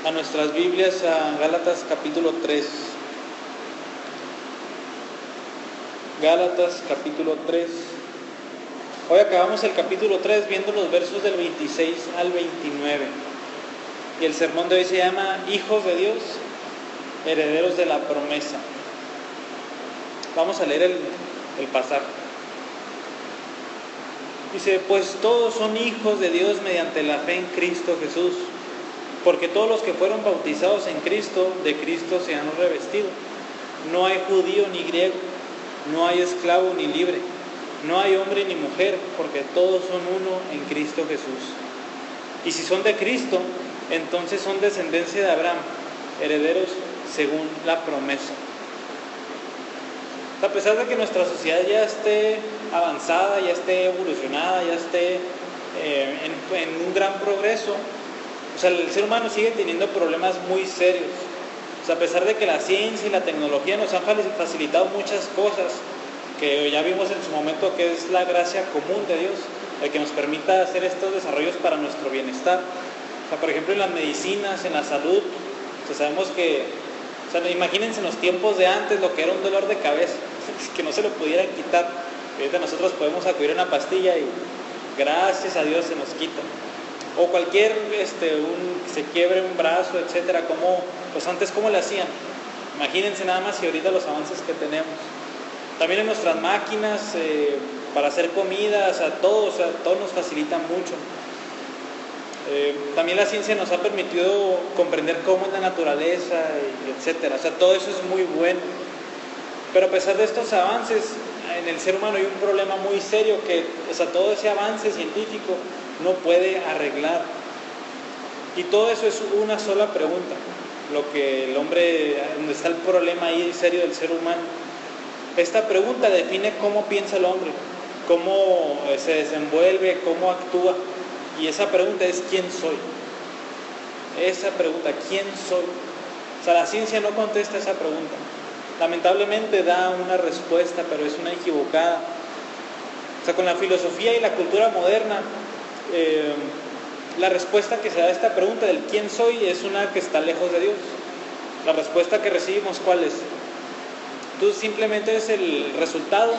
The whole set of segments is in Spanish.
a nuestras Biblias a Gálatas capítulo 3. Gálatas capítulo 3. Hoy acabamos el capítulo 3 viendo los versos del 26 al 29. Y el sermón de hoy se llama Hijos de Dios, herederos de la promesa. Vamos a leer el pasaje. Dice: pues todos son hijos de Dios mediante la fe en Cristo Jesús, porque todos los que fueron bautizados en Cristo, de Cristo se han revestido. No hay judío ni griego, no hay esclavo ni libre, no hay hombre ni mujer, porque todos son uno en Cristo Jesús. Y si son de Cristo, entonces son descendencia de Abraham, herederos según la promesa. A pesar de que nuestra sociedad ya esté avanzada, ya esté evolucionada, ya esté en un gran progreso, o sea, el ser humano sigue teniendo problemas muy serios. O sea, a pesar de que la ciencia y la tecnología nos han facilitado muchas cosas, que ya vimos en su momento que es la gracia común de Dios, el que nos permita hacer estos desarrollos para nuestro bienestar. O sea, por ejemplo, en las medicinas, en la salud, o sea, sabemos que, o sea, imagínense en los tiempos de antes lo que era un dolor de cabeza, que no se lo pudieran quitar. Y ahorita nosotros podemos acudir a una pastilla y gracias a Dios se nos quita. O cualquier, se quiebre un brazo, etcétera, pues antes cómo le hacían. Imagínense nada más y ahorita los avances que tenemos. También en nuestras máquinas, para hacer comida, todo nos facilita mucho. También la ciencia nos ha permitido comprender cómo es la naturaleza, etcétera. O sea, todo eso es muy bueno. Pero a pesar de estos avances, en el ser humano hay un problema muy serio que, o sea, todo ese avance científico no puede arreglar. Y todo eso es una sola pregunta. Lo que el hombre, donde está el problema ahí serio del ser humano. Esta pregunta define cómo piensa el hombre, cómo se desenvuelve, cómo actúa. Y esa pregunta es: ¿quién soy? Esa pregunta, ¿quién soy? O sea, la ciencia no contesta esa pregunta. Lamentablemente da una respuesta, pero es una equivocada. O sea, con la filosofía y la cultura moderna, la respuesta que se da a esta pregunta del quién soy es una que está lejos de Dios. La respuesta que recibimos, ¿cuál es? Tú simplemente eres el resultado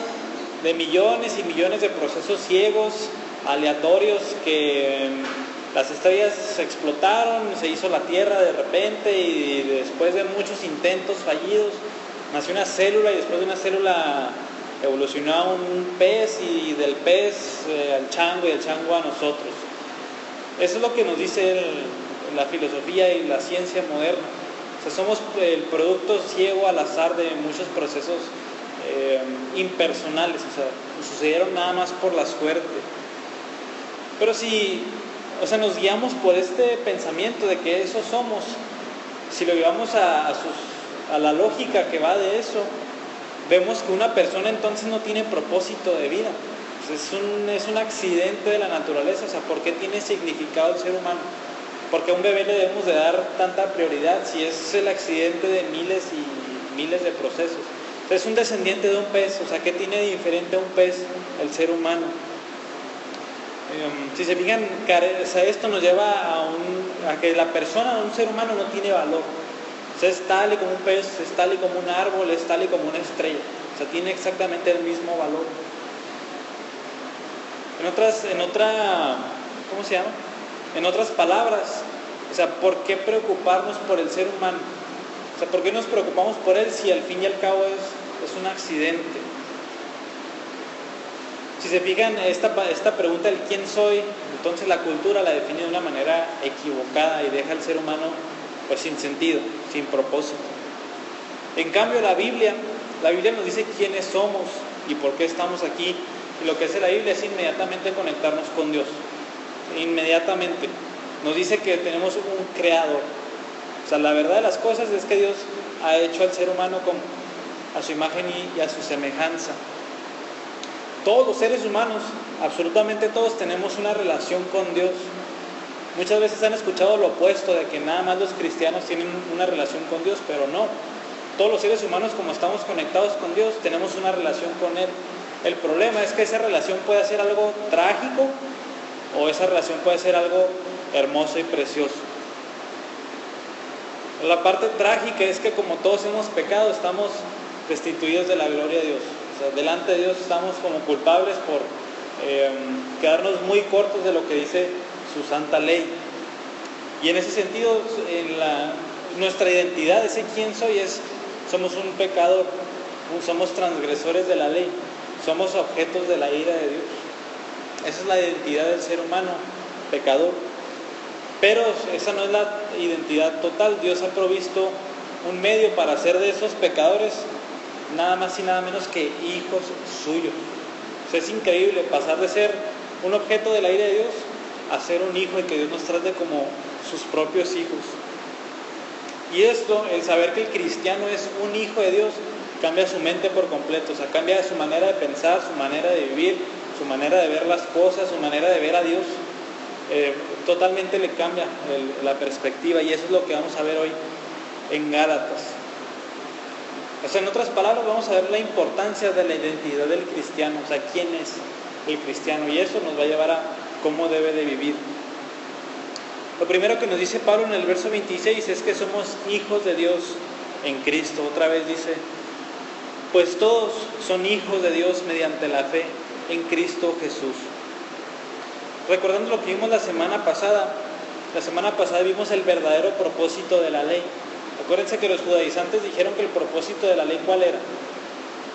de millones y millones de procesos ciegos, aleatorios, que las estrellas se explotaron, se hizo la Tierra de repente y después de muchos intentos fallidos nació una célula, y después de una célula evolucionó a un pez, y del pez al chango, y del chango a nosotros. Eso es lo que nos dice la filosofía y la ciencia moderna. O sea, somos el producto ciego al azar de muchos procesos impersonales, o sea, sucedieron nada más por la suerte. Pero si, o sea, nos guiamos por este pensamiento de que eso somos, si lo llevamos a la lógica que va de eso, vemos que una persona entonces no tiene propósito de vida. Es un accidente de la naturaleza. O sea, ¿por qué tiene significado el ser humano? ¿Por qué a un bebé le debemos de dar tanta prioridad si es el accidente de miles y miles de procesos? O sea, es un descendiente de un pez. O sea, ¿qué tiene de diferente a un pez el ser humano? Si se fijan, o sea, esto nos lleva a que la persona, un ser humano, no tiene valor. O sea, es tal y como un pez, es tal y como un árbol, es tal y como una estrella. O sea, tiene exactamente el mismo valor. En otras palabras, o sea, ¿por qué preocuparnos por el ser humano? O sea, ¿por qué nos preocupamos por él si al fin y al cabo es un accidente? Si se fijan, esta pregunta del quién soy, entonces la cultura la define de una manera equivocada y deja al ser humano pues sin sentido, sin propósito. En cambio, la Biblia nos dice quiénes somos y por qué estamos aquí. Y lo que hace la Biblia es inmediatamente conectarnos con Dios. Inmediatamente. Nos dice que tenemos un creador. O sea, la verdad de las cosas es que Dios ha hecho al ser humano a su imagen y a su semejanza. Todos los seres humanos, absolutamente todos, tenemos una relación con Dios. Muchas veces han escuchado lo opuesto, de que nada más los cristianos tienen una relación con Dios, pero no. Todos los seres humanos, como estamos conectados con Dios, tenemos una relación con Él. El problema es que esa relación puede ser algo trágico o esa relación puede ser algo hermoso y precioso. La parte trágica es que como todos hemos pecado, estamos destituidos de la gloria de Dios. O sea, delante de Dios estamos como culpables por quedarnos muy cortos de lo que dice su santa ley. Y en ese sentido, nuestra identidad, ese quién soy, somos un pecador, somos transgresores de la ley, somos objetos de la ira de Dios. Esa es la identidad del ser humano, pecador. Pero esa no es la identidad total. Dios ha provisto un medio para hacer de esos pecadores nada más y nada menos que hijos suyos. O sea, es increíble pasar de ser un objeto de la ira de Dios a ser un hijo y que Dios nos trate como sus propios hijos. Y esto, el saber que el cristiano es un hijo de Dios, cambia su mente por completo. O sea, cambia su manera de pensar, su manera de vivir, su manera de ver las cosas, su manera de ver a Dios. Totalmente le cambia la perspectiva, y eso es lo que vamos a ver hoy en Gálatas. O sea, en otras palabras, vamos a ver la importancia de la identidad del cristiano, o sea, quién es el cristiano, y eso nos va a llevar a cómo debe de vivir. Lo primero que nos dice Pablo en el verso 26 es que somos hijos de Dios en Cristo. Otra vez dice, pues todos son hijos de Dios mediante la fe en Cristo Jesús. Recordando lo que vimos la semana pasada vimos el verdadero propósito de la ley. Acuérdense que los judaizantes dijeron que el propósito de la ley, ¿cuál era?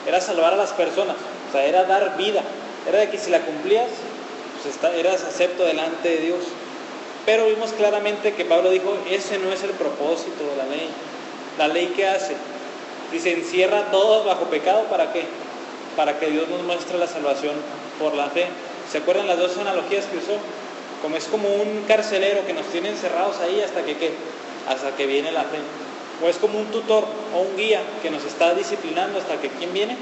Era salvar a las personas, o sea, era dar vida, era de que si la cumplías, pues eras acepto delante de Dios. Pero vimos claramente que Pablo dijo, ese no es el propósito de la ley. ¿La ley qué hace? Dice, encierra a todos bajo pecado, ¿para qué? Para que Dios nos muestre la salvación por la fe. ¿Se acuerdan las dos analogías que usó? Como es como un carcelero que nos tiene encerrados ahí hasta que ¿qué? Hasta que viene la fe. O es como un tutor o un guía que nos está disciplinando hasta que ¿quién viene?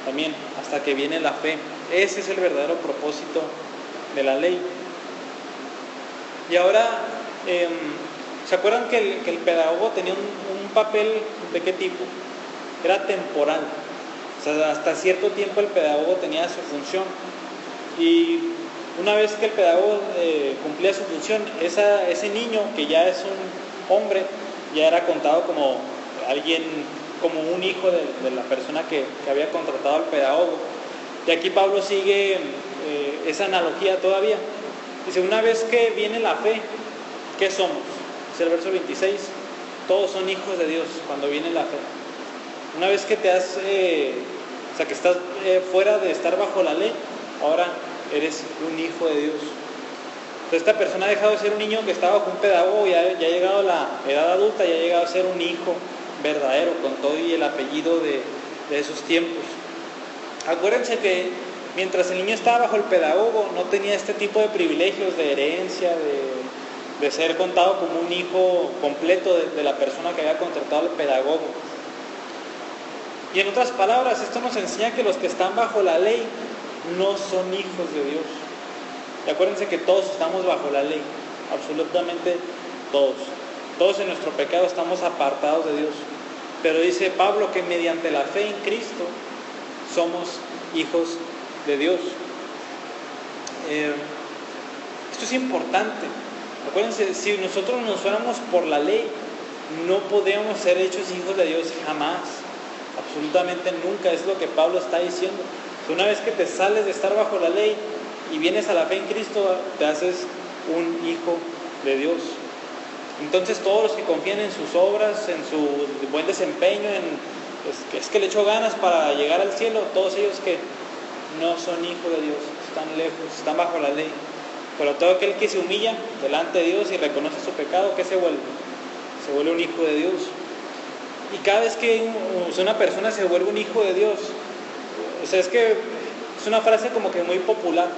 También hasta que viene la fe. Ese es el verdadero propósito de la ley. Y ahora, ¿se acuerdan que el pedagogo tenía un papel de qué tipo? Era temporal. O sea, hasta cierto tiempo el pedagogo tenía su función. Y una vez que el pedagogo cumplía su función, ese niño que ya es un hombre, ya era contado como alguien, como un hijo de la persona que había contratado al pedagogo. Y aquí Pablo sigue esa analogía todavía. Dice, una vez que viene la fe, ¿qué somos? Dice el verso 26, todos son hijos de Dios cuando viene la fe. Una vez que que estás fuera de estar bajo la ley, ahora eres un hijo de Dios. Entonces esta persona ha dejado de ser un niño que estaba bajo un pedagogo y ya ha llegado a la edad adulta, ya ha llegado a ser un hijo verdadero, con todo y el apellido de esos tiempos. Acuérdense que mientras el niño estaba bajo el pedagogo, no tenía este tipo de privilegios de herencia, de ser contado como un hijo completo de la persona que había contratado al pedagogo. Y en otras palabras, esto nos enseña que los que están bajo la ley no son hijos de Dios. Y acuérdense que todos estamos bajo la ley, absolutamente todos. Todos en nuestro pecado estamos apartados de Dios. Pero dice Pablo que mediante la fe en Cristo somos hijos de Dios. Esto es importante. Acuérdense, si nosotros nos fuéramos por la ley, no podríamos ser hechos hijos de Dios jamás. Absolutamente nunca, es lo que Pablo está diciendo. Una vez que te sales de estar bajo la ley y vienes a la fe en Cristo, te haces un hijo de Dios. Entonces todos los que confían en sus obras, en su buen desempeño, es que le echó ganas para llegar al cielo, todos ellos que no son hijos de Dios, están lejos, están bajo la ley. Pero todo aquel que se humilla delante de Dios y reconoce su pecado, ¿qué se vuelve? Se vuelve un hijo de Dios. Y cada vez que una persona se vuelve un hijo de Dios, o sea, es que es una frase como que muy popular.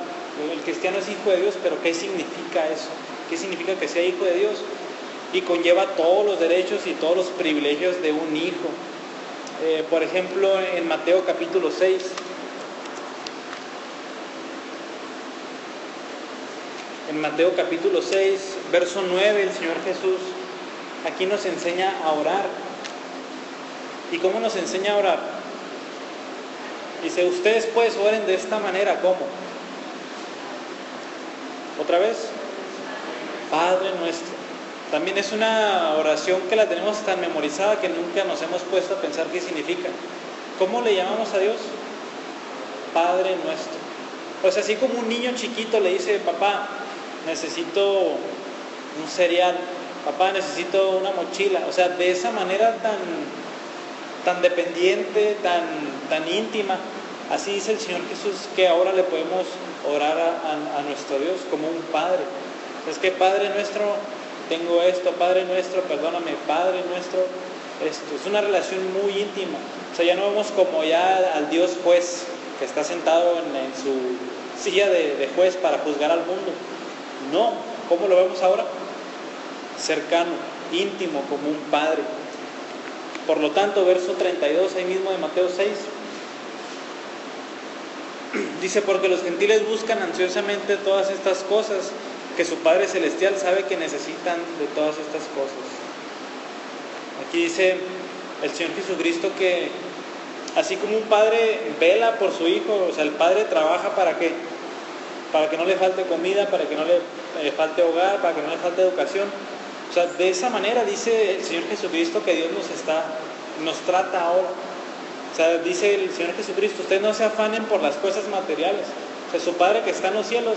El cristiano es hijo de Dios, pero ¿qué significa eso? ¿Qué significa que sea hijo de Dios? Y conlleva todos los derechos y todos los privilegios de un hijo. Por ejemplo, en Mateo capítulo 6. En Mateo capítulo 6, verso 9, el Señor Jesús aquí nos enseña a orar. ¿Y cómo nos enseña a orar? Dice, ustedes pues oren de esta manera, ¿cómo? Otra vez, Padre nuestro. También es una oración que la tenemos tan memorizada que nunca nos hemos puesto a pensar qué significa. ¿Cómo le llamamos a Dios? Padre nuestro. Pues así como un niño chiquito le dice, papá, necesito un cereal, papá, necesito una mochila. O sea, de esa manera tan dependiente, tan íntima. Así dice el Señor Jesús que ahora le podemos orar a nuestro Dios como un Padre. Es que Padre nuestro, tengo esto, Padre nuestro, perdóname, Padre nuestro, esto. Es una relación muy íntima. O sea, ya no vemos como ya al Dios juez que está sentado en su silla de juez para juzgar al mundo. No, ¿cómo lo vemos ahora? Cercano, íntimo, como un Padre. Por lo tanto, verso 32, ahí mismo de Mateo 6, dice, porque los gentiles buscan ansiosamente todas estas cosas que su Padre Celestial sabe que necesitan de todas estas cosas. Aquí dice el Señor Jesucristo que así como un padre vela por su hijo, o sea, el padre trabaja ¿para qué? Para que no le falte comida, para que no le falte hogar, para que no le falte educación. O sea, de esa manera dice el Señor Jesucristo que Dios nos trata ahora. O sea, dice el Señor Jesucristo, ustedes no se afanen por las cosas materiales. O sea, su Padre que está en los cielos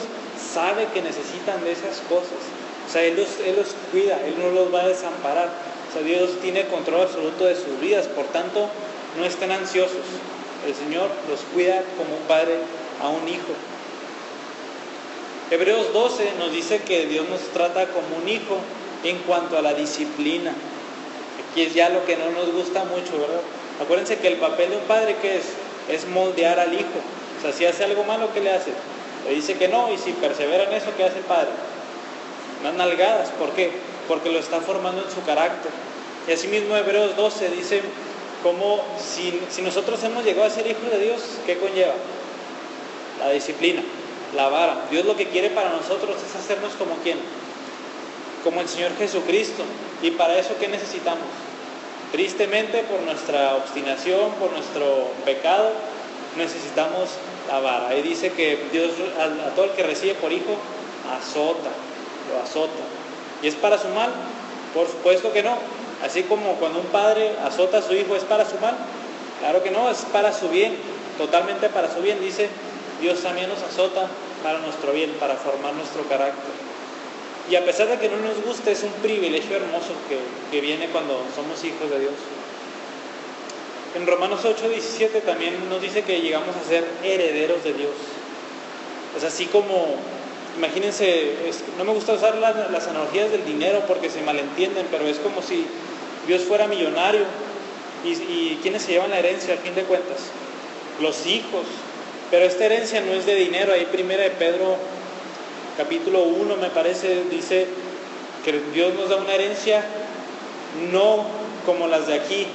sabe que necesitan de esas cosas. O sea, Él los cuida, Él no los va a desamparar. O sea, Dios tiene control absoluto de sus vidas, por tanto, no estén ansiosos. El Señor los cuida como un padre a un hijo. Hebreos 12 nos dice que Dios nos trata como un hijo en cuanto a la disciplina. Aquí es ya lo que no nos gusta mucho, ¿verdad? Acuérdense que el papel de un padre, ¿qué es? Es moldear al hijo. O sea, si hace algo malo, ¿qué le hace? Le dice que no, y si persevera en eso, ¿qué hace el padre? Unas nalgadas. ¿Por qué? Porque lo está formando en su carácter. Y así mismo Hebreos 12 dice como si nosotros hemos llegado a ser hijos de Dios, ¿qué conlleva? La disciplina, la vara. Dios lo que quiere para nosotros es hacernos como ¿quién? Como el Señor Jesucristo. Y para eso, ¿qué necesitamos? Tristemente, por nuestra obstinación, por nuestro pecado, necesitamos la vara. Ahí dice que Dios a todo el que recibe por hijo, lo azota. ¿Y es para su mal? Por supuesto que no. Así como cuando un padre azota a su hijo, ¿es para su mal? Claro que no, es para su bien, totalmente para su bien. Dice, Dios también nos azota para nuestro bien, para formar nuestro carácter. Y a pesar de que no nos guste, es un privilegio hermoso que viene cuando somos hijos de Dios. En Romanos 8:17 también nos dice que llegamos a ser herederos de Dios. Pues así como, imagínense, no me gusta usar las analogías del dinero porque se malentienden, pero es como si Dios fuera millonario y ¿quiénes se llevan la herencia al fin de cuentas? Los hijos. Pero esta herencia no es de dinero. Ahí primera de Pedro capítulo 1 me parece dice que Dios nos da una herencia no como las de aquí,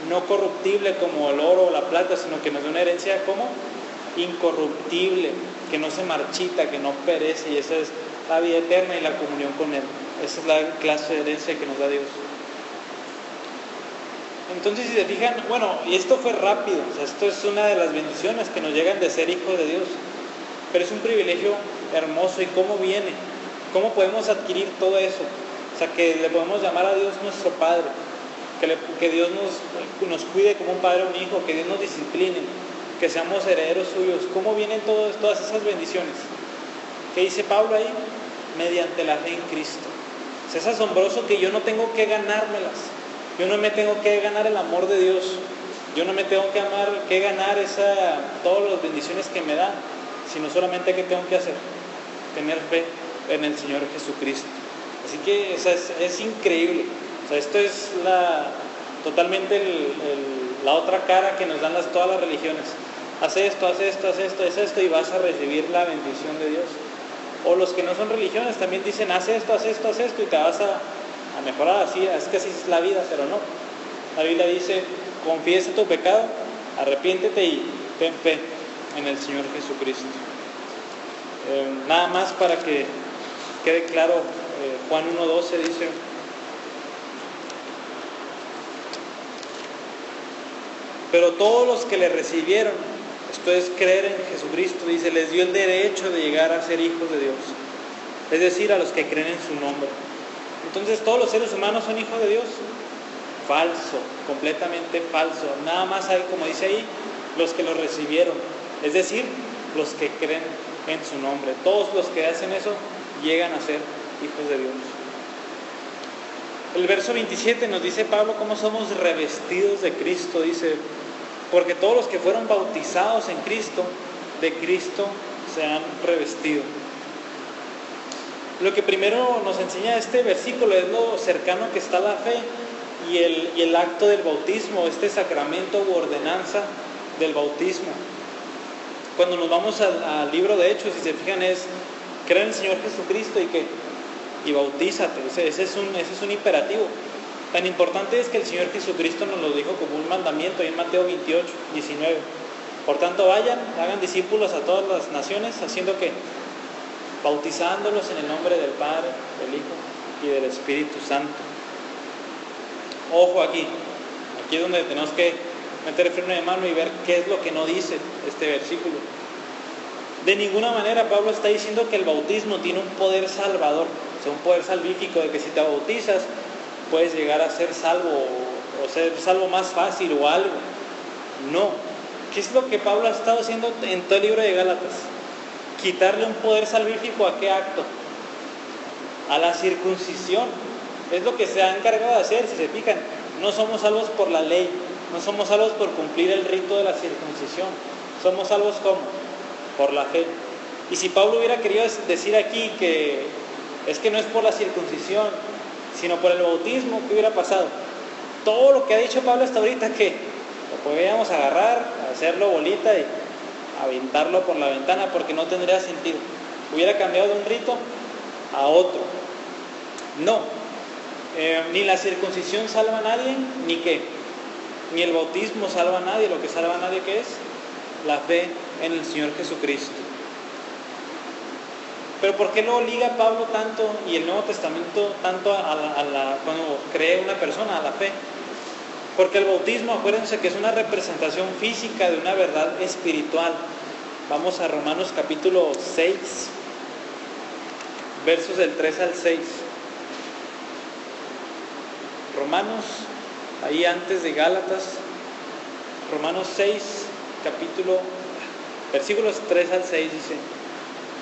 no corruptible como el oro o la plata, sino que nos da una herencia como incorruptible, que no se marchita, que no perece, y esa es la vida eterna y la comunión con Él. Esa es la clase de herencia que nos da Dios. Entonces, si se fijan, bueno, y esto fue rápido, o sea, esto es una de las bendiciones que nos llegan de ser hijos de Dios, pero es un privilegio hermoso. ¿Y cómo viene? ¿Cómo podemos adquirir todo eso? O sea, que le podemos llamar a Dios nuestro Padre, que Dios nos cuide como un padre o un hijo, que Dios nos discipline, que seamos herederos suyos. ¿Cómo vienen todas esas bendiciones? ¿Qué dice Pablo ahí? Mediante la fe en Cristo. O sea, es asombroso que yo no tengo que ganármelas. Yo no me tengo que ganar el amor de Dios. Yo no me tengo que ganar todas las bendiciones que me da, sino solamente ¿qué tengo que hacer? Tener fe en el Señor Jesucristo. Así que es increíble. O sea, esto es totalmente la otra cara que nos dan todas las religiones. Haz esto, haz esto y vas a recibir la bendición de Dios. O los que no son religiones también dicen haz esto y te vas a mejorar. Así es que así es la vida, pero no. La Biblia dice, confiesa tu pecado, arrepiéntete y ten fe en el Señor Jesucristo. Nada más para que quede claro, Juan 1:12 dice: pero todos los que le recibieron, esto es creer en Jesucristo, dice, les dio el derecho de llegar a ser hijos de Dios, es decir, a los que creen en su nombre. Entonces, ¿todos los seres humanos son hijos de Dios? Falso, completamente falso. Nada más hay, como dice ahí, los que lo recibieron, es decir, los que creen en su nombre. Todos los que hacen eso llegan a ser hijos de Dios. El verso 27 nos dice Pablo cómo somos revestidos de Cristo. Dice, porque todos los que fueron bautizados en Cristo, de Cristo se han revestido. Lo que primero nos enseña este versículo es lo cercano que está la fe y el acto del bautismo, este sacramento u ordenanza del bautismo. Cuando nos vamos al libro de Hechos, si se fijan, es creer en el Señor Jesucristo y bautízate. Ese es un imperativo. Tan importante es que el Señor Jesucristo nos lo dijo como un mandamiento en Mateo 28, 19. Por tanto, vayan, hagan discípulos a todas las naciones, haciendo que bautizándolos en el nombre del Padre, del Hijo y del Espíritu Santo. Ojo aquí es donde tenemos que meter el freno de mano y ver qué es lo que no dice este versículo. De ninguna manera Pablo está diciendo que el bautismo tiene un poder salvador, o sea, un poder salvífico de que si te bautizas puedes llegar a ser salvo o ser salvo más fácil o algo. No. ¿Qué es lo que Pablo ha estado haciendo en todo el libro de Gálatas? Quitarle un poder salvífico ¿a qué acto? A la circuncisión. Es lo que se ha encargado de hacer. Si se fijan, no somos salvos por la ley, no somos salvos por cumplir el rito de la circuncisión. Somos salvos ¿cómo? Por la fe. Y si Pablo hubiera querido decir aquí que es que no es por la circuncisión, sino por el bautismo, ¿qué hubiera pasado? Todo lo que ha dicho Pablo hasta ahorita, ¿qué? Lo podríamos agarrar, hacerlo bolita y aventarlo por la ventana, porque no tendría sentido. Hubiera cambiado de un rito a otro. No. Ni la circuncisión salva a nadie, ni qué. Ni el bautismo salva a nadie. Lo que salva a nadie, ¿qué es? La fe en el Señor Jesucristo. Pero ¿por qué lo liga Pablo tanto y el Nuevo Testamento tanto cuando cree una persona, a la fe? Porque el bautismo, acuérdense que es una representación física de una verdad espiritual. Vamos a Romanos capítulo 6, versos del 3 al 6. Romanos, ahí antes de Gálatas, Romanos 6, versículos 3 al 6 dice: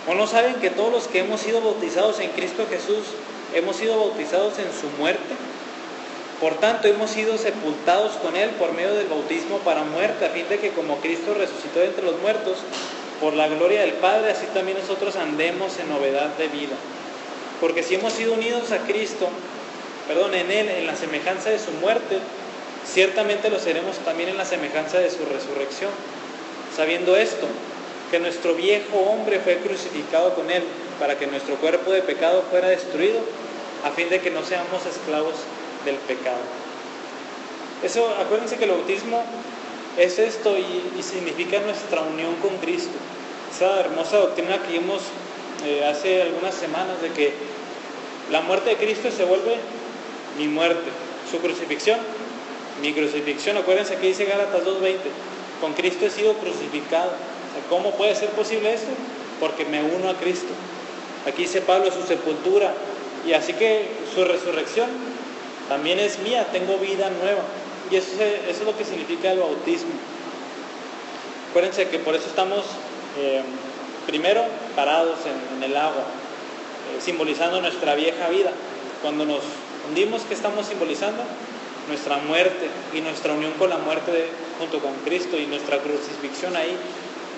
¿O no saben que todos los que hemos sido bautizados en Cristo Jesús, hemos sido bautizados en su muerte? Por tanto, hemos sido sepultados con Él por medio del bautismo para muerte, a fin de que como Cristo resucitó de entre los muertos, por la gloria del Padre, así también nosotros andemos en novedad de vida. Porque si hemos sido unidos a Cristo, en Él, en la semejanza de su muerte, ciertamente lo seremos también en la semejanza de su resurrección. Sabiendo esto, que nuestro viejo hombre fue crucificado con Él, para que nuestro cuerpo de pecado fuera destruido, a fin de que no seamos esclavos del pecado. Eso, acuérdense que el bautismo es esto y significa nuestra unión con Cristo. Esa hermosa doctrina que vimos hace algunas semanas de que la muerte de Cristo se vuelve mi muerte, su crucifixión, mi crucifixión. Acuérdense que dice Gálatas 2:20, con Cristo he sido crucificado. O sea, ¿cómo puede ser posible esto? Porque me uno a Cristo. Aquí dice Pablo su sepultura, y así que su resurrección también es mía, tengo vida nueva. Y eso es lo que significa el bautismo. Acuérdense que por eso estamos primero parados en el agua, simbolizando nuestra vieja vida. Cuando nos hundimos, ¿qué estamos simbolizando? Nuestra muerte y nuestra unión con la muerte junto con Cristo y nuestra crucifixión ahí.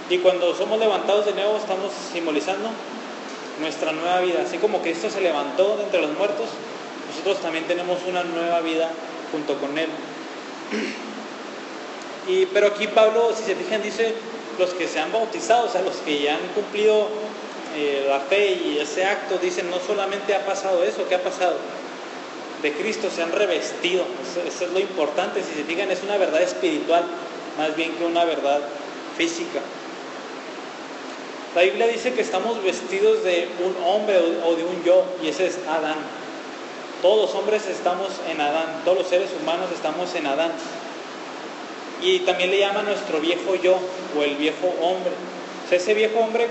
Y cuando somos levantados de nuevo, estamos simbolizando nuestra nueva vida. Así como Cristo se levantó de entre los muertos, nosotros también tenemos una nueva vida junto con Él. Pero aquí Pablo, si se fijan, dice los que se han bautizado, o sea, los que ya han cumplido la fe y ese acto, dicen, no solamente ha pasado eso, ¿qué ha pasado? De Cristo se han revestido. Eso es lo importante. Si se fijan, es una verdad espiritual más bien que una verdad física. La Biblia dice que estamos vestidos de un hombre o de un yo, y ese es Adán. Todos los hombres estamos en Adán, todos los seres humanos estamos en Adán. Y también le llaman nuestro viejo yo o el viejo hombre. O sea, ese viejo hombre,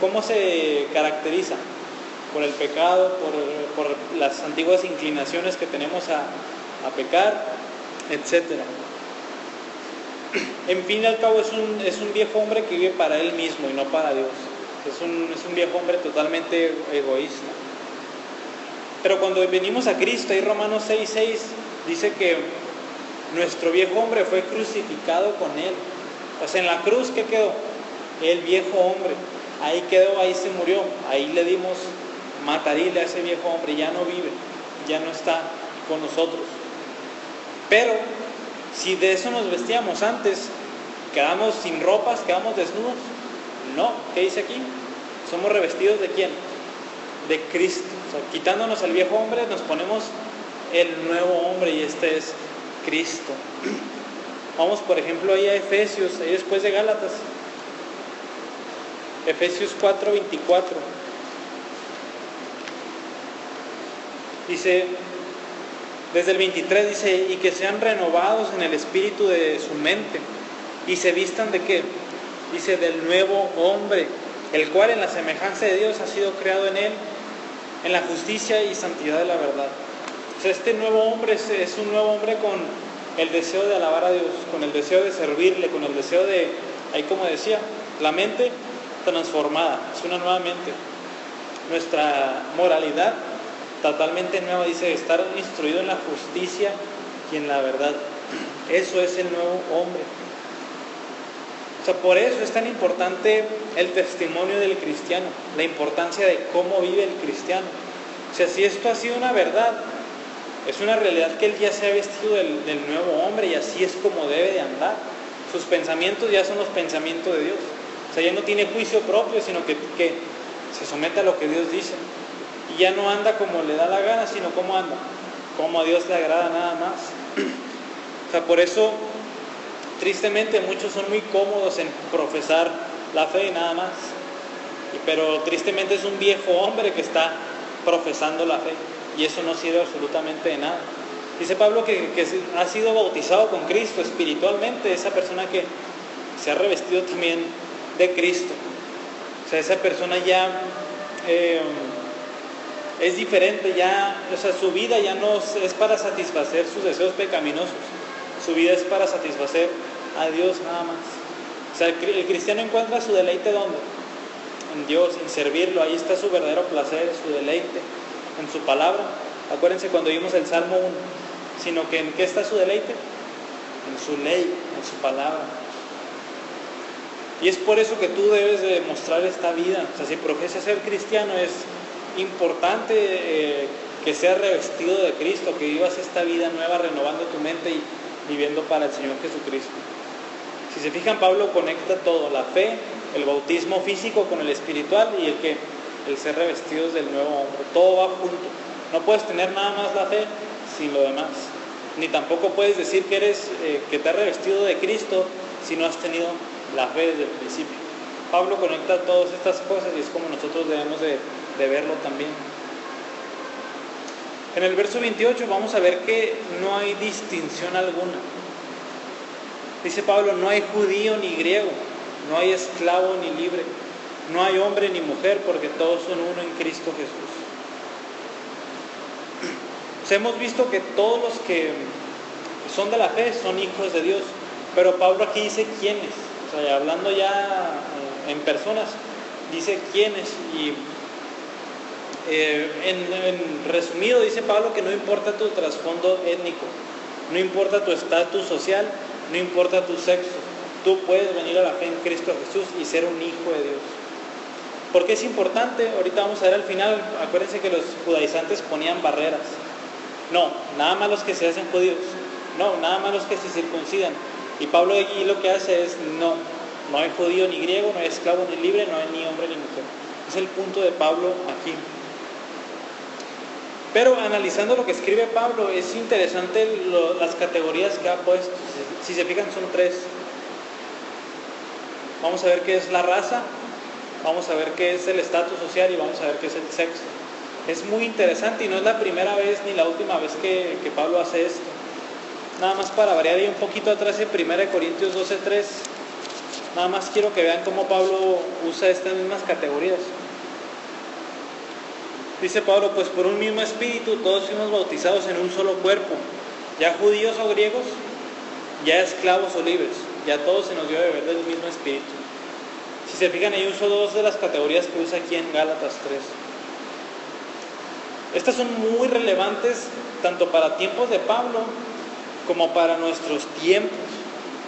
¿cómo se caracteriza? por el pecado, por las antiguas inclinaciones que tenemos a pecar, etc. En fin y al cabo es un viejo hombre que vive para él mismo y no para Dios. Es un viejo hombre totalmente egoísta. Pero cuando venimos a Cristo, ahí Romanos 6:6 dice que nuestro viejo hombre fue crucificado con Él. O sea, en la cruz, ¿qué quedó? El viejo hombre. Ahí quedó, ahí se murió. Ahí le dimos matarile a ese viejo hombre. Ya no vive, ya no está con nosotros. Pero, si de eso nos vestíamos antes, ¿quedamos sin ropas? ¿Quedamos desnudos? No. ¿Qué dice aquí? ¿Somos revestidos de quién? De Cristo. O sea, quitándonos al viejo hombre, nos ponemos el nuevo hombre, y este es Cristo. Vamos, por ejemplo, ahí a Efesios, ahí después de Gálatas. Efesios 4:24. Dice, desde el 23 dice, y que sean renovados en el espíritu de su mente, y se vistan ¿de qué? Dice, del nuevo hombre, el cual en la semejanza de Dios ha sido creado en él, en la justicia y santidad de la verdad. O sea, este nuevo hombre es un nuevo hombre con el deseo de alabar a Dios, con el deseo de servirle, con el deseo de, ahí como decía, la mente transformada, es una nueva mente. Nuestra moralidad totalmente nueva, dice, estar instruido en la justicia y en la verdad. Eso es el nuevo hombre. O sea, por eso es tan importante el testimonio del cristiano, la importancia de cómo vive el cristiano. O sea, si esto ha sido una verdad, es una realidad que él ya se ha vestido del nuevo hombre, y así es como debe de andar. Sus pensamientos ya son los pensamientos de Dios. O sea, ya no tiene juicio propio, sino que se somete a lo que Dios dice. Y ya no anda como le da la gana, sino como anda, como a Dios le agrada nada más. O sea, por eso, tristemente, muchos son muy cómodos en profesar la fe y nada más. Pero tristemente es un viejo hombre que está profesando la fe, y eso no sirve absolutamente de nada. Dice Pablo que ha sido bautizado con Cristo espiritualmente, esa persona que se ha revestido también de Cristo. O sea, esa persona ya es diferente, ya, o sea, su vida ya no es para satisfacer sus deseos pecaminosos, su vida es para satisfacer a Dios nada más. O sea, el cristiano encuentra su deleite ¿dónde? En Dios, en servirlo. Ahí está su verdadero placer, su deleite, en su palabra. Acuérdense cuando vimos el Salmo 1, sino que ¿en qué está su deleite? En su ley, en su palabra. Y es por eso que tú debes de mostrar esta vida. O sea, si profesas ser cristiano, es importante que seas revestido de Cristo, que vivas esta vida nueva, renovando tu mente y viviendo para el Señor Jesucristo. Si se fijan, Pablo conecta todo, la fe, el bautismo físico con el espiritual, y el ser revestidos del nuevo hombre. Todo va junto. No puedes tener nada más la fe sin lo demás. Ni tampoco puedes decir que te has revestido de Cristo si no has tenido la fe desde el principio. Pablo conecta todas estas cosas, y es como nosotros debemos de verlo también. En el verso 28 vamos a ver que no hay distinción alguna. Dice Pablo, no hay judío ni griego, no hay esclavo ni libre, no hay hombre ni mujer, porque todos son uno en Cristo Jesús. O sea, hemos visto que todos los que son de la fe son hijos de Dios, pero Pablo aquí dice quiénes. O sea, hablando ya en personas, dice quiénes. Y en resumido dice Pablo que no importa tu trasfondo étnico, no importa tu estatus social, no importa tu sexo, tú puedes venir a la fe en Cristo Jesús y ser un hijo de Dios. ¿Por qué es importante? Ahorita vamos a ver al final. Acuérdense que los judaizantes ponían barreras. No, nada más los que se hacen judíos, no, nada más los que se circuncidan. Y Pablo aquí lo que hace es no hay judío ni griego, no hay esclavo ni libre, no hay ni hombre ni mujer. Es el punto de Pablo aquí. Pero analizando lo que escribe Pablo, es interesante las categorías que ha puesto. Si se fijan, son 3. Vamos a ver qué es la raza, vamos a ver qué es el estatus social, y vamos a ver qué es el sexo. Es muy interesante, y no es la primera vez ni la última vez que Pablo hace esto. Nada más para variar ahí un poquito atrás, en 1 Corintios 12:3, nada más quiero que vean cómo Pablo usa estas mismas categorías. Dice Pablo, pues por un mismo espíritu todos fuimos bautizados en un solo cuerpo, ya judíos o griegos, ya esclavos o libres, ya todos se nos dio de beber del mismo espíritu. Si se fijan, ahí uso dos de las categorías que usa aquí en Gálatas 3. Estas son muy relevantes tanto para tiempos de Pablo como para nuestros tiempos.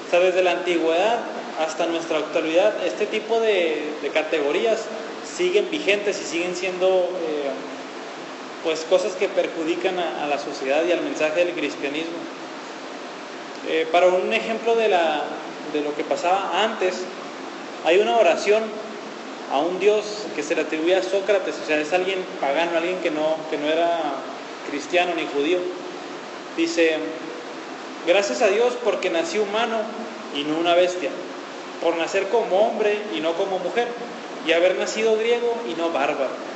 O sea, desde la antigüedad hasta nuestra actualidad, este tipo de categorías siguen vigentes y siguen siendo pues cosas que perjudican a la sociedad y al mensaje del cristianismo. Para un ejemplo de lo que pasaba antes, hay una oración a un dios que se le atribuía a Sócrates, o sea, es alguien pagano, alguien que no era cristiano ni judío. Dice: gracias a Dios porque nací humano y no una bestia, por nacer como hombre y no como mujer, y haber nacido griego y no bárbaro.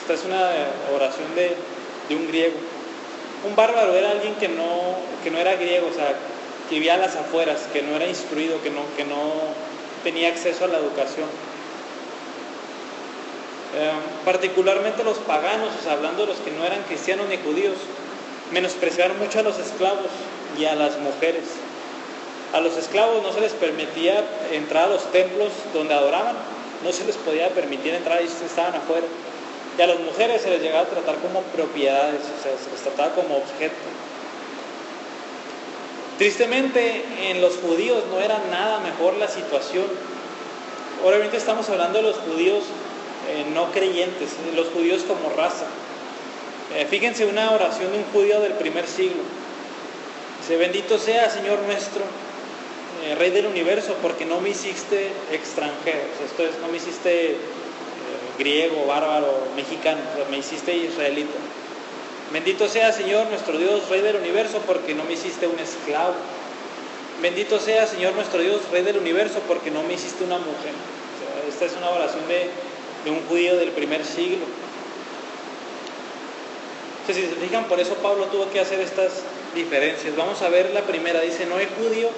Esta es una oración de un griego. Un bárbaro era alguien que no era griego, o sea, que vivía a las afueras, que no era instruido, que no tenía acceso a la educación. Particularmente los paganos, o sea, hablando de los que no eran cristianos ni judíos, menospreciaban mucho a los esclavos y a las mujeres. A los esclavos no se les permitía entrar a los templos donde adoraban, no se les podía permitir entrar, ellos estaban afuera. Y a las mujeres se les llegaba a tratar como propiedades, o sea, se les trataba como objeto. Tristemente, en los judíos no era nada mejor la situación. Obviamente estamos hablando de los judíos no creyentes, los judíos como raza. Fíjense una oración de un judío del primer siglo. Dice: bendito sea, Señor nuestro, Rey del universo, porque no me hiciste extranjero. O sea, esto es, no me hiciste griego, bárbaro, mexicano, o sea, me hiciste israelita. Bendito sea, Señor nuestro Dios, Rey del universo, porque no me hiciste un esclavo. Bendito sea, Señor nuestro Dios, Rey del universo, porque no me hiciste una mujer. O sea, esta es una oración de un judío del primer siglo. Entonces, si se fijan, por eso Pablo tuvo que hacer estas diferencias. Vamos a ver la primera, dice: no hay judío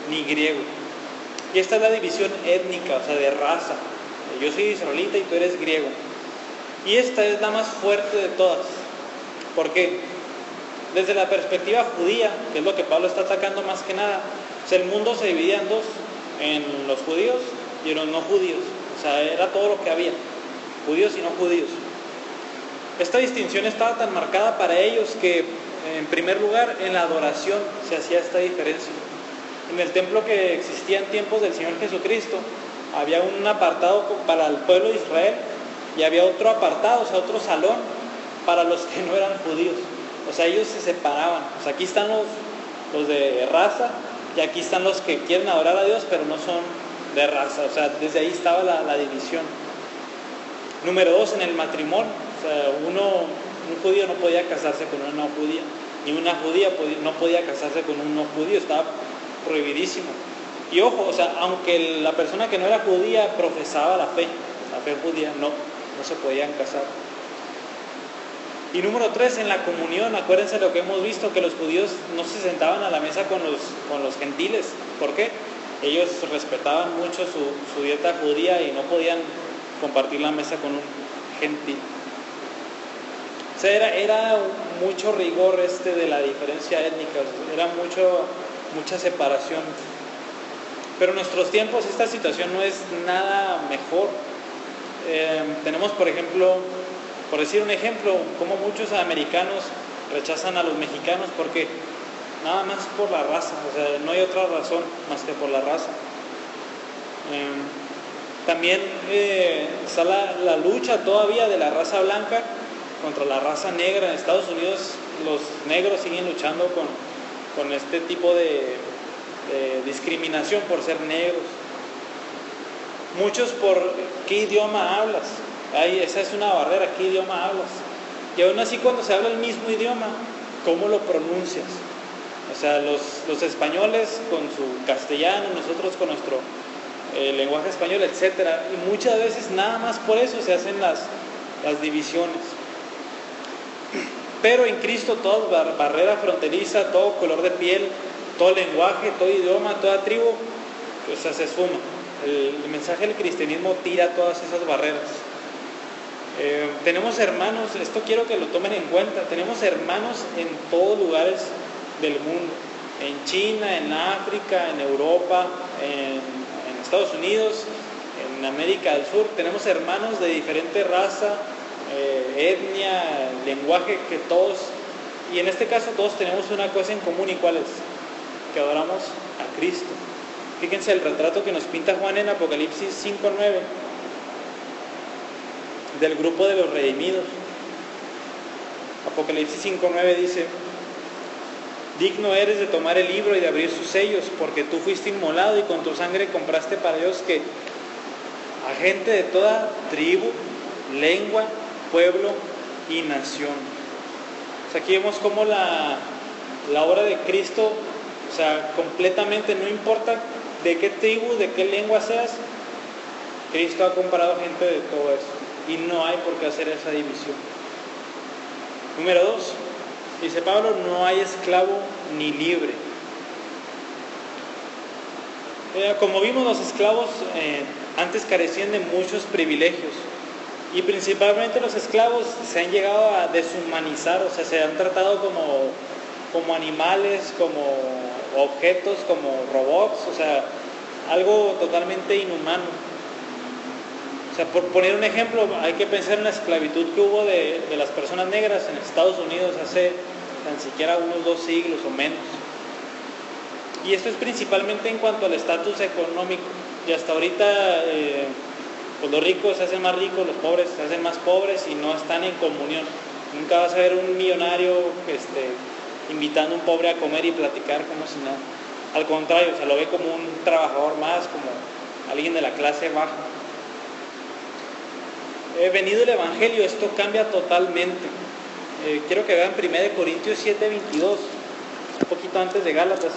ni griego. Y esta es la división étnica, o sea, de raza. Yo soy israelita y tú eres griego. Y esta es la más fuerte de todas. ¿Por qué? Desde la perspectiva judía, que es lo que Pablo está atacando más que nada, o sea, el mundo se dividía en dos, en los judíos y en los no judíos. O sea, era todo lo que había, judíos y no judíos. Esta distinción estaba tan marcada para ellos que, en primer lugar, en la adoración se hacía esta diferencia. En el templo que existía en tiempos del Señor Jesucristo, había un apartado para el pueblo de Israel y había otro apartado, o sea, otro salón para los que no eran judíos. O sea, ellos se separaban. O sea, aquí están los de raza y aquí están los que quieren adorar a Dios pero no son de raza. O sea, desde ahí estaba la división. Número 2, en el matrimonio. O sea, un judío no podía casarse con una no judía, ni una judía no podía casarse con un no judío, estaba prohibidísimo. Y ojo, o sea, aunque la persona que no era judía profesaba la fe judía, no se podían casar. Y número 3, en la comunión, acuérdense lo que hemos visto, que los judíos no se sentaban a la mesa con los gentiles. ¿Por qué? Ellos respetaban mucho su dieta judía y no podían compartir la mesa con un gentil. O sea, era mucho rigor de la diferencia étnica, era mucha separación. Pero en nuestros tiempos esta situación no es nada mejor. Tenemos, por ejemplo, por decir un ejemplo, como muchos americanos rechazan a los mexicanos porque nada más por la raza, o sea, no hay otra razón más que por la raza. También está la lucha todavía de la raza blanca contra la raza negra. En Estados Unidos los negros siguen luchando con este tipo de discriminación por ser negros. Muchos por qué idioma hablas. Esa es una barrera, ¿qué idioma hablas? Y aún así, cuando se habla el mismo idioma, ¿cómo lo pronuncias? O sea, los españoles con su castellano, nosotros con nuestro lenguaje español, etcétera. Y muchas veces nada más por eso se hacen las divisiones. Pero en Cristo toda barrera fronteriza, todo color de piel, todo lenguaje, todo idioma, toda tribu, o sea, se suma. El mensaje del cristianismo tira todas esas barreras. Tenemos hermanos, esto quiero que lo tomen en cuenta, tenemos hermanos en todos lugares del mundo, en China, en África, en Europa, en Estados Unidos, en América del Sur, tenemos hermanos de diferente raza, etnia, lenguaje, que todos, y en este caso todos tenemos una cosa en común. ¿Y cuál es? Que adoramos a Cristo. Fíjense el retrato que nos pinta Juan en Apocalipsis 5:9 del grupo de los redimidos. Apocalipsis 5:9 dice: digno eres de tomar el libro y de abrir sus sellos, porque tú fuiste inmolado y con tu sangre compraste para Dios que a gente de toda tribu, lengua, pueblo y nación. O sea, aquí vemos cómo la obra de Cristo, o sea, completamente, no importa de qué tribu, de qué lengua seas, Cristo ha comprado gente de todo eso. Y no hay por qué hacer esa división. Número 2, dice Pablo, no hay esclavo ni libre. Como vimos, los esclavos antes carecían de muchos privilegios. Y principalmente los esclavos se han llegado a deshumanizar, o sea, se han tratado como animales, como objetos, como robots, o sea, algo totalmente inhumano. O sea, por poner un ejemplo, hay que pensar en la esclavitud que hubo de las personas negras en Estados Unidos hace tan siquiera unos 2 siglos o menos. Y esto es principalmente en cuanto al estatus económico. Y hasta ahorita pues los ricos se hacen más ricos, los pobres se hacen más pobres y no están en comunión. Nunca vas a ver un millonario invitando a un pobre a comer y platicar como si nada. Al contrario, se lo ve como un trabajador más, como alguien de la clase baja. Venido el Evangelio, esto cambia totalmente. Quiero que vean 1 Corintios 7:22, un poquito antes de Gálatas.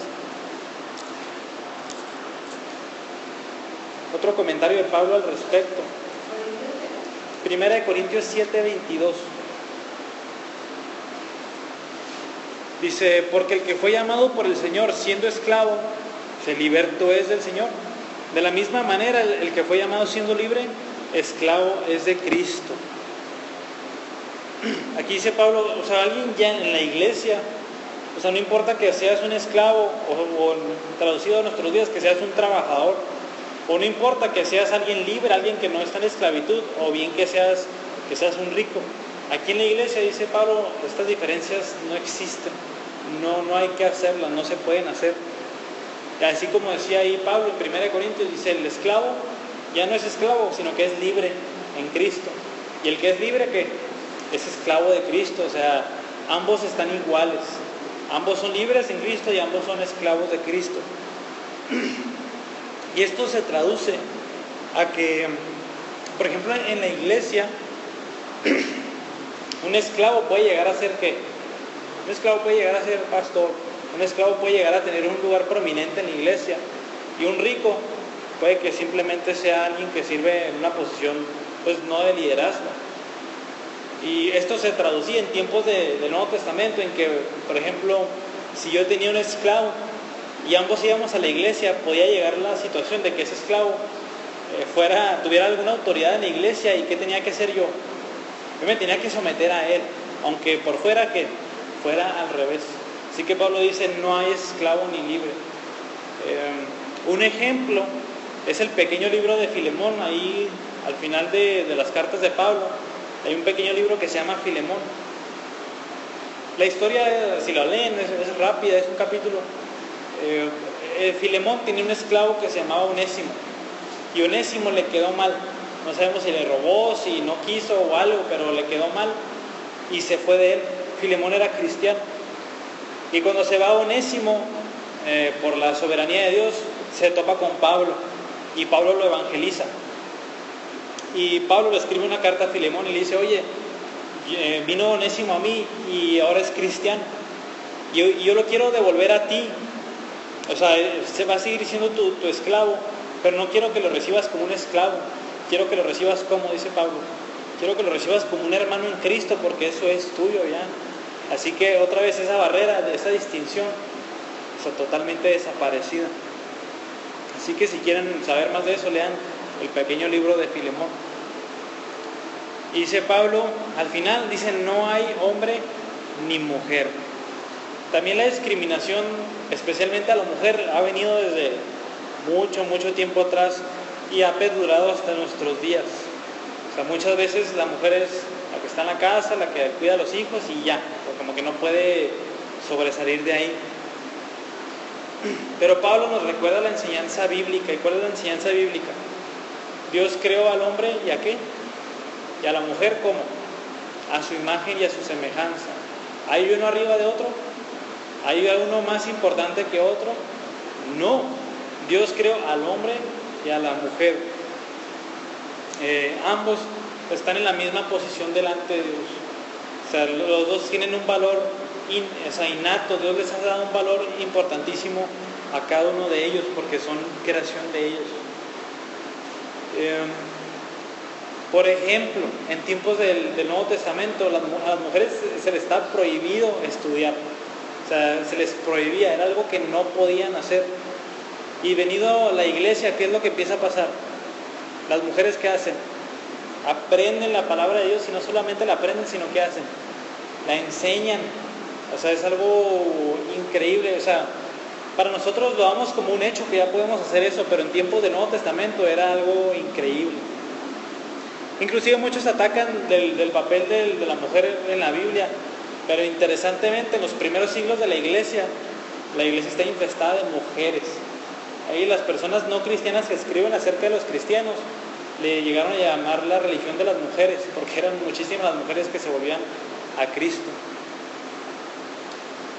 Otro comentario de Pablo al respecto. 1 Corintios 7:22. Dice, porque el que fue llamado por el Señor siendo esclavo, se libertó es del Señor. De la misma manera, el que fue llamado siendo libre, esclavo es de Cristo. Aquí dice Pablo, o sea, alguien ya en la iglesia, o sea, no importa que seas un esclavo, o traducido a nuestros días, que seas un trabajador, o no importa que seas alguien libre, alguien que no está en esclavitud, o bien que seas un rico. Aquí en la iglesia, dice Pablo, estas diferencias no existen, no hay que hacerlas, no se pueden hacer. Y así como decía ahí Pablo en 1 Corintios, dice, el esclavo ya no es esclavo, sino que es libre en Cristo. Y el que es libre, ¿qué? Es esclavo de Cristo, o sea, ambos están iguales. Ambos son libres en Cristo y ambos son esclavos de Cristo. Y esto se traduce a que, por ejemplo, en la iglesia, un esclavo puede llegar a ser ¿qué? Un esclavo puede llegar a ser pastor, un esclavo puede llegar a tener un lugar prominente en la iglesia, y un rico puede que simplemente sea alguien que sirve en una posición, pues no de liderazgo. Y esto se traducía en tiempos del Nuevo Testamento, en que, por ejemplo, si yo tenía un esclavo y ambos íbamos a la iglesia, podía llegar la situación de que ese esclavo tuviera alguna autoridad en la iglesia. ¿Y qué tenía que hacer yo? Yo me tenía que someter a él, aunque por fuera que fuera al revés. Así que Pablo dice, no hay esclavo ni libre. Un ejemplo es el pequeño libro de Filemón. Ahí al final de las cartas de Pablo hay un pequeño libro que se llama Filemón. La historia, si la leen, es rápida, es un capítulo. Filemón tenía un esclavo que se llamaba Onésimo, y Onésimo le quedó mal. No sabemos si le robó, si no quiso o algo, pero le quedó mal y se fue de él. Filemón era cristiano, y cuando se va Onésimo, por la soberanía de Dios, se topa con Pablo, y Pablo lo evangeliza. Y Pablo le escribe una carta a Filemón y le dice, oye, vino Onésimo a mí y ahora es cristiano, y yo lo quiero devolver a ti. O sea, se va a seguir siendo tu esclavo, pero no quiero que lo recibas como un esclavo, quiero que lo recibas como, dice Pablo, quiero que lo recibas como un hermano en Cristo, porque eso es tuyo ya. Así que otra vez esa barrera, esa distinción, está totalmente desaparecida. Así que si quieren saber más de eso, lean el pequeño libro de Filemón. Y dice Pablo, al final dice, no hay hombre ni mujer. También la discriminación, especialmente a la mujer, ha venido desde mucho tiempo atrás y ha perdurado hasta nuestros días. O sea, muchas veces la mujer es la que está en la casa, la que cuida a los hijos y ya, o como que no puede sobresalir de ahí. Pero Pablo nos recuerda la enseñanza bíblica. ¿Y cuál es la enseñanza bíblica? Dios creó al hombre ¿y a qué? Y a la mujer, ¿cómo? A su imagen y a su semejanza. ¿Hay uno arriba de otro? ¿Hay uno más importante que otro? No. Dios creó al hombre y a la mujer. Ambos están en la misma posición delante de Dios. O sea, los dos tienen un valor innato. Dios les ha dado un valor importantísimo a cada uno de ellos porque son creación de ellos. Por ejemplo, en tiempos del Nuevo Testamento, a las mujeres se les está prohibido estudiar. O sea, se les prohibía, era algo que no podían hacer. Y venido a la iglesia, ¿qué es lo que empieza a pasar? Las mujeres, ¿qué hacen? Aprenden la palabra de Dios y no solamente la aprenden, sino ¿qué hacen? La enseñan. O sea, es algo increíble. O sea, para nosotros lo damos como un hecho que ya podemos hacer eso, pero en tiempos del Nuevo Testamento era algo increíble. Inclusive muchos atacan del papel de la mujer en la Biblia, pero interesantemente en los primeros siglos de la iglesia está infestada de mujeres. Ahí las personas no cristianas que escriben acerca de los cristianos le llegaron a llamar la religión de las mujeres, porque eran muchísimas las mujeres que se volvían a Cristo.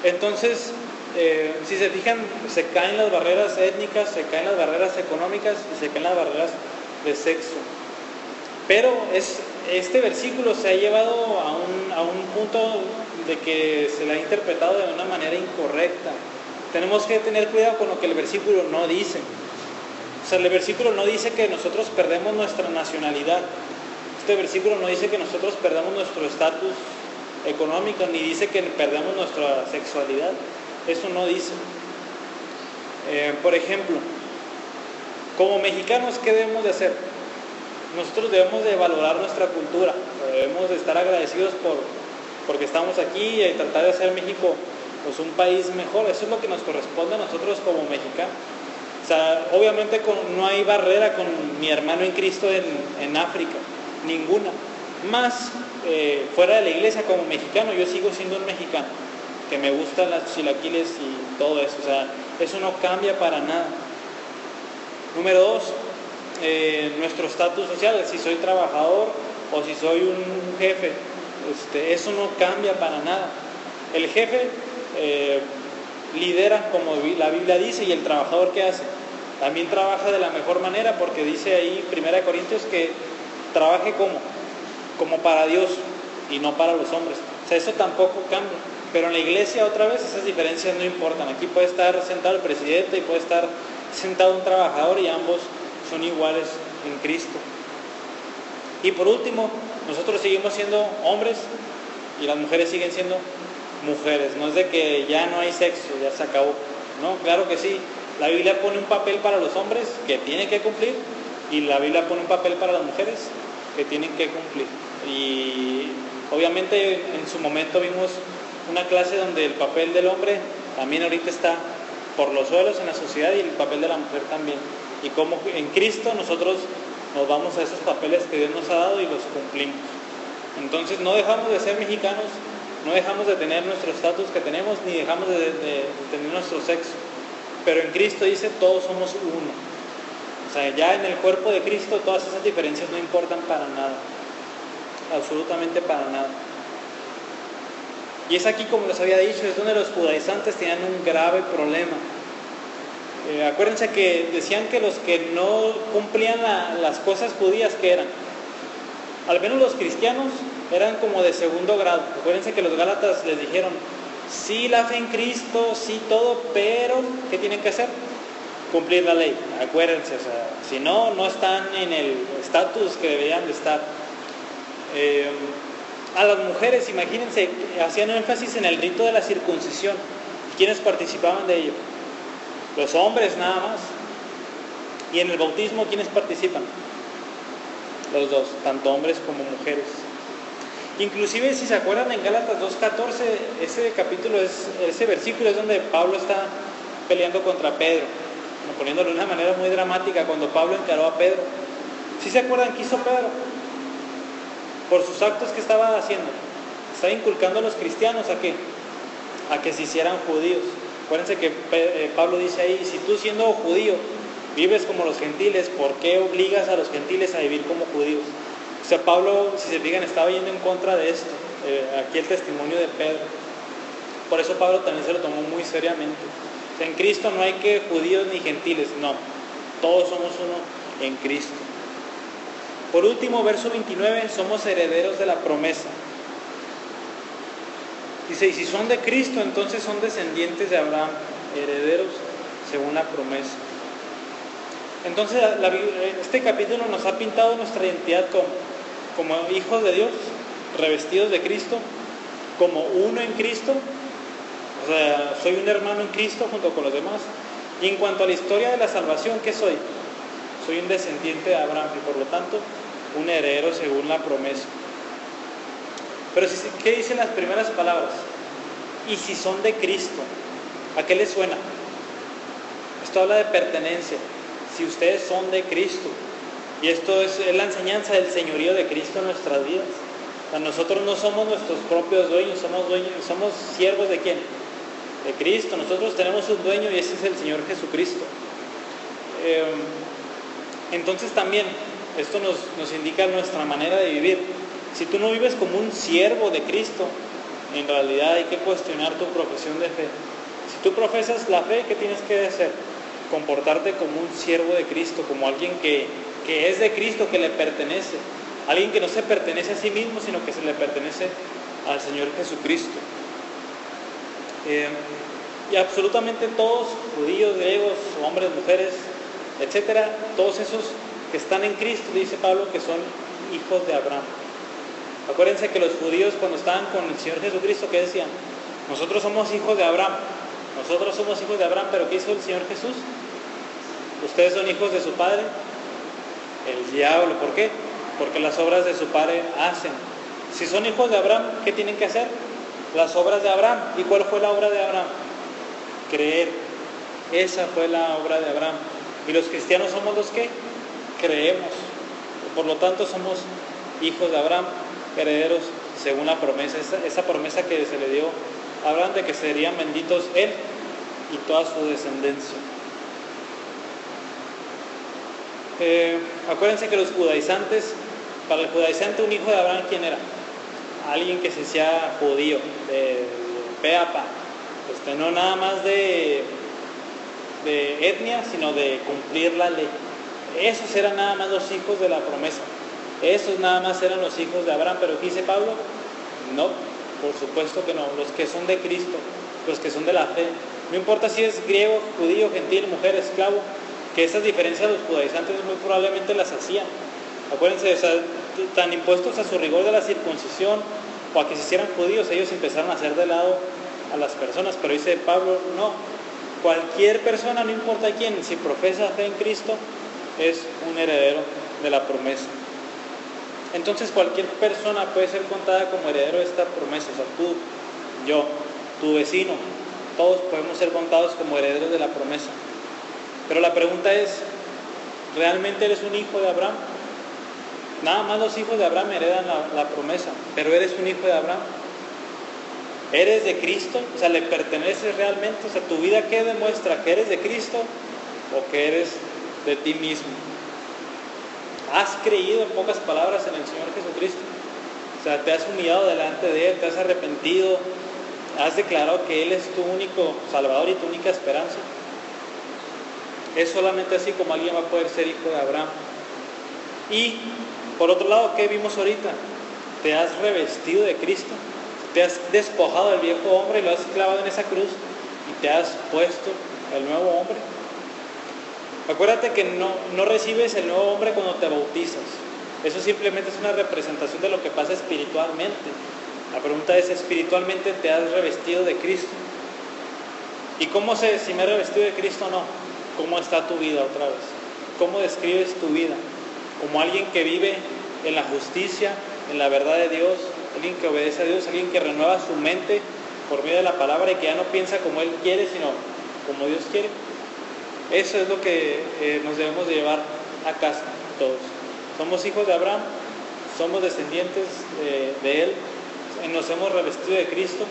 Entonces, si se fijan, se caen las barreras étnicas, se caen las barreras económicas y se caen las barreras de sexo. Pero este versículo se ha llevado a un punto de que se le ha interpretado de una manera incorrecta. Tenemos que tener cuidado con lo que el versículo no dice. O sea, el versículo no dice que nosotros perdemos nuestra nacionalidad. Este versículo no dice que nosotros perdamos nuestro estatus económico, ni dice que perdamos nuestra sexualidad. Eso no dice. Por ejemplo, como mexicanos, ¿qué debemos de hacer? Nosotros debemos de valorar nuestra cultura, debemos de estar agradecidos porque estamos aquí y tratar de hacer México pues un país mejor. Eso es lo que nos corresponde a nosotros como mexicanos. O sea, obviamente no hay barrera con mi hermano en Cristo en África, ninguna. Más fuera de la iglesia como mexicano, yo sigo siendo un mexicano, que me gustan las chilaquiles y todo eso. O sea, eso no cambia para nada. Número 2. Nuestro estatus social, si soy trabajador o si soy un jefe, eso no cambia para nada. El jefe lidera como la Biblia dice, y el trabajador, ¿qué hace? También trabaja de la mejor manera, porque dice ahí 1 Corintios que trabaje como para Dios y no para los hombres. O sea, eso tampoco cambia. Pero en la iglesia, otra vez, esas diferencias no importan. Aquí puede estar sentado el presidente y puede estar sentado un trabajador y ambos son iguales en Cristo. Y por último, nosotros seguimos siendo hombres y las mujeres siguen siendo mujeres. No es de que ya no hay sexo, ya se acabó. No, claro que sí. La Biblia pone un papel para los hombres que tienen que cumplir y la Biblia pone un papel para las mujeres que tienen que cumplir. Y obviamente en su momento vimos una clase donde el papel del hombre también ahorita está por los suelos en la sociedad y el papel de la mujer también. Y como en Cristo nosotros nos vamos a esos papeles que Dios nos ha dado y los cumplimos. Entonces no dejamos de ser mexicanos, no dejamos de tener nuestro estatus que tenemos, ni dejamos de tener nuestro sexo. Pero en Cristo dice, todos somos uno. O sea, ya en el cuerpo de Cristo todas esas diferencias no importan para nada. Absolutamente para nada. Y es aquí, como les había dicho, es donde los judaizantes tenían un grave problema. Acuérdense que decían que los que no cumplían las cosas judías, ¿qué eran? Al menos los cristianos eran como de segundo grado. Acuérdense que los gálatas les dijeron, sí, la fe en Cristo, sí, todo, pero ¿qué tienen que hacer? Cumplir la ley. Acuérdense, o sea, si no, no están en el estatus que deberían de estar. A las mujeres, imagínense, hacían énfasis en el rito de la circuncisión. ¿Quiénes participaban de ello? Los hombres nada más. Y en el bautismo, ¿quiénes participan? Los dos, tanto hombres como mujeres. Inclusive, si se acuerdan, en Gálatas 2:14, ese versículo es donde Pablo está peleando contra Pedro, poniéndolo de una manera muy dramática, cuando Pablo encaró a Pedro. ¿Sí se acuerdan qué hizo Pedro? Por sus actos que estaba haciendo, estaba inculcando a los cristianos a que se hicieran judíos. Acuérdense que Pablo dice ahí, si tú siendo judío vives como los gentiles, ¿por qué obligas a los gentiles a vivir como judíos? O sea, Pablo, si se fijan, estaba yendo en contra de esto. Aquí el testimonio de Pedro. Por eso Pablo también se lo tomó muy seriamente. O sea, en Cristo no hay que judíos ni gentiles, no. Todos somos uno en Cristo. Por último, verso 29, somos herederos de la promesa. Dice, y si son de Cristo, entonces son descendientes de Abraham, herederos según la promesa. Entonces, este capítulo nos ha pintado nuestra identidad como hijos de Dios, revestidos de Cristo, como uno en Cristo. O sea, soy un hermano en Cristo junto con los demás. Y en cuanto a la historia de la salvación, ¿qué soy? Soy un descendiente de Abraham y por lo tanto un heredero según la promesa. Pero ¿qué dicen las primeras palabras? Y si son de Cristo, ¿a qué les suena? Esto habla de pertenencia. Si ustedes son de Cristo, y esto es la enseñanza del señorío de Cristo en nuestras vidas. O sea, nosotros no somos nuestros propios dueños, somos siervos ¿de quién? De Cristo. Nosotros tenemos un dueño y ese es el Señor Jesucristo. Entonces también esto nos indica nuestra manera de vivir. Si tú no vives como un siervo de Cristo, en realidad hay que cuestionar tu profesión de fe. Si tú profesas la fe, ¿qué tienes que hacer? Comportarte como un siervo de Cristo, como alguien que es de Cristo, que le pertenece. Alguien que no se pertenece a sí mismo, sino que se le pertenece al Señor Jesucristo. Y absolutamente todos, judíos, griegos, hombres, mujeres, etcétera, todos esos que están en Cristo, dice Pablo, que son hijos de Abraham. Acuérdense que los judíos, cuando estaban con el Señor Jesucristo, ¿qué decían? Nosotros somos hijos de Abraham. Nosotros somos hijos de Abraham, pero ¿qué hizo el Señor Jesús? Ustedes son hijos de su padre, el diablo. ¿Por qué? Porque las obras de su padre hacen. Si son hijos de Abraham, ¿qué tienen que hacer? Las obras de Abraham. ¿Y cuál fue la obra de Abraham? Creer. Esa fue la obra de Abraham. Y los cristianos somos los que creemos. Por lo tanto, somos hijos de Abraham, herederos según la promesa. Esa promesa que se le dio a Abraham de que serían benditos él y toda su descendencia. Acuérdense que los judaizantes, para el judaizante un hijo de Abraham, ¿quién era? Alguien que se hacía judío, de pe a pa. No nada más de etnia, sino de cumplir la ley. Esos eran nada más los hijos de la promesa. Esos nada más eran los hijos de Abraham. ¿Pero qué dice Pablo? No, por supuesto que no. Los que son de Cristo, los que son de la fe. No importa si es griego, judío, gentil, mujer, esclavo, que esas diferencias los judaizantes muy probablemente las hacían. Acuérdense, o sea, tan impuestos a su rigor de la circuncisión o a que se hicieran judíos, ellos empezaron a hacer de lado a las personas. Pero dice Pablo, no. Cualquier persona, no importa quién, si profesa fe en Cristo, es un heredero de la promesa. Entonces cualquier persona puede ser contada como heredero de esta promesa. O sea, tú, yo, tu vecino, todos podemos ser contados como herederos de la promesa. Pero la pregunta es, ¿realmente eres un hijo de Abraham? Nada más los hijos de Abraham heredan la promesa, pero ¿eres un hijo de Abraham? ¿Eres de Cristo? O sea, ¿le perteneces realmente? O sea, ¿tu vida qué demuestra? ¿Que eres de Cristo o que eres de ti mismo? ¿Has creído, en pocas palabras, en el Señor Jesucristo? O sea, ¿te has humillado delante de Él? ¿Te has arrepentido? ¿Has declarado que Él es tu único Salvador y tu única esperanza? Es solamente así como alguien va a poder ser hijo de Abraham. Y, por otro lado, ¿qué vimos ahorita? ¿Te has revestido de Cristo? ¿Te has despojado del viejo hombre y lo has clavado en esa cruz y te has puesto el nuevo hombre? Acuérdate que no recibes el nuevo hombre cuando te bautizas. Eso simplemente es una representación de lo que pasa espiritualmente. La pregunta es, ¿espiritualmente te has revestido de Cristo? ¿Y cómo sé si me he revestido de Cristo o no? ¿Cómo está tu vida otra vez? ¿Cómo describes tu vida? ¿Como alguien que vive en la justicia, en la verdad de Dios, alguien que obedece a Dios, alguien que renueva su mente por medio de la palabra y que ya no piensa como Él quiere, sino como Dios quiere. Eso es lo que nos debemos de llevar a casa todos. Somos hijos de Abraham, somos descendientes de Él, nos hemos revestido de Cristo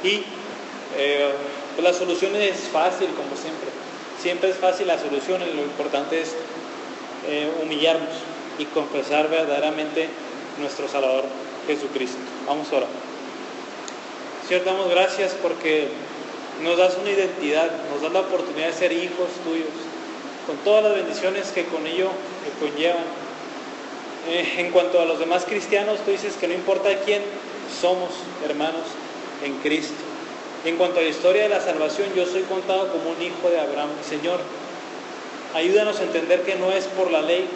y pues la solución es fácil, como siempre. Siempre es fácil la solución, y lo importante es humillarnos y confesar verdaderamente nuestro Salvador Jesucristo. Vamos a orar. Señor, damos gracias porque nos das una identidad, nos das la oportunidad de ser hijos tuyos, con todas las bendiciones que con ello conllevan. En cuanto a los demás cristianos, tú dices que no importa quién somos, hermanos en Cristo. En cuanto a la historia de la salvación, yo soy contado como un hijo de Abraham. Señor, ayúdanos a entender que no es por la ley,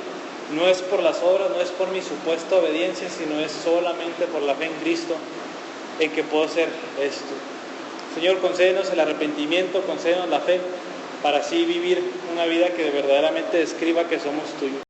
no es por las obras, no es por mi supuesta obediencia, sino es solamente por la fe en Cristo en que puedo hacer esto. Señor, concédenos el arrepentimiento, concédenos la fe, para así vivir una vida que verdaderamente describa que somos tuyos.